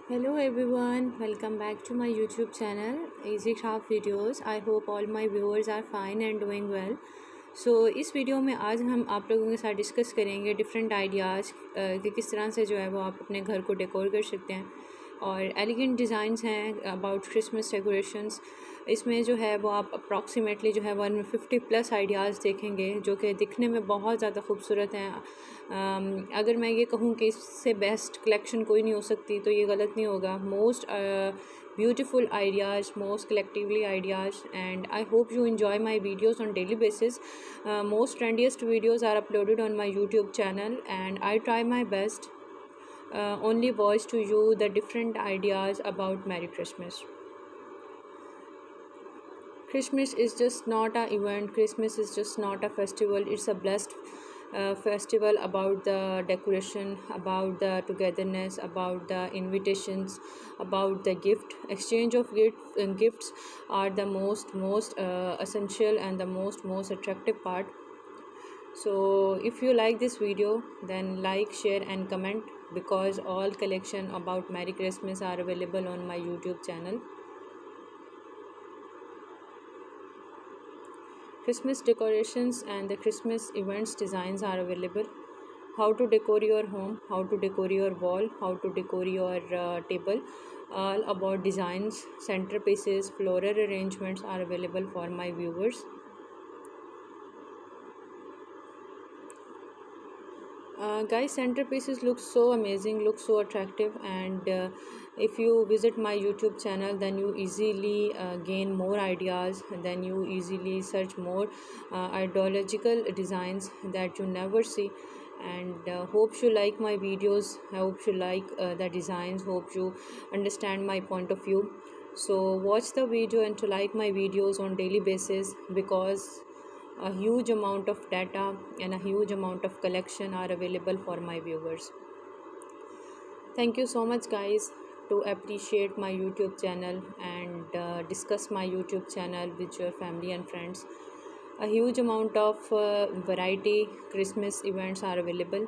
Hello everyone, welcome back to my YouTube channel Easy Craft Videos. I hope all my viewers are fine and doing well. इस video में आज हम आप लोगों के साथ डिस्कस करेंगे डिफरेंट आइडियाज़ कि किस तरह से जो है वो आप अपने घर को डेकोर कर सकते हैं और एलिगेंट डिज़ाइंस हैं अबाउट क्रिसमस डेकोरेशंस। इसमें जो है वो आप अप्रॉक्सीमेटली जो है 150 प्लस आइडियाज़ देखेंगे जो कि दिखने में बहुत ज़्यादा खूबसूरत हैं। अगर मैं ये कहूँ कि इससे बेस्ट कलेक्शन कोई नहीं हो सकती तो ये गलत नहीं होगा। Most beautiful ideas, most collectively ideas, and I hope you enjoy my videos on daily basis. Most trendiest videos are uploaded on my YouTube channel and I try my best only voice to you the different ideas about Merry Christmas. Christmas is just not an event. Christmas is just not a festival. It's a blessed festival about the decoration, about the togetherness, about the invitations, about the gift exchange of gifts are the most essential and the most attractive part. So if you like this video, then like, share and comment, because all collection about Merry Christmas are available on my YouTube channel. Christmas decorations and the Christmas events designs are available. How to decor your home, how to decor your wall, how to decor your table, all about designs, centerpieces, floral arrangements are available for my viewers. Guys, centerpieces look so amazing, look so attractive, and if you visit my YouTube channel, then you easily gain more ideas, then you easily search more ideological designs that you never see. And hope you like my videos, I hope you like the designs, hope you understand my point of view. So watch the video and to like my videos on daily basis, because a huge amount of data and a huge amount of collection are available for my viewers. Thank you so much guys to appreciate my YouTube channel and discuss my YouTube channel with your family and friends. A huge amount of variety Christmas events are available.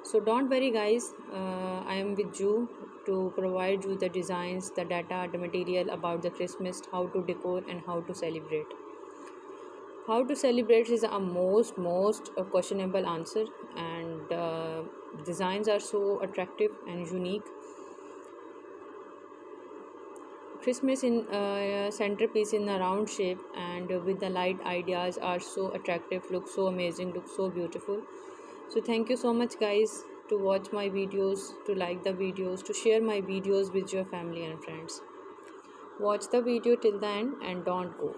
So don't worry guys, I am with you to provide you the designs, the data, the material about the Christmas, how to decor and how to celebrate. How to celebrate is a most questionable answer, and designs are so attractive and unique. Christmas in centerpiece in a round shape and with the light ideas are so attractive, look so amazing, look so beautiful. So thank you so much guys to watch my videos, to like the videos, to share my videos with your family and friends. Watch the video till the end and don't go.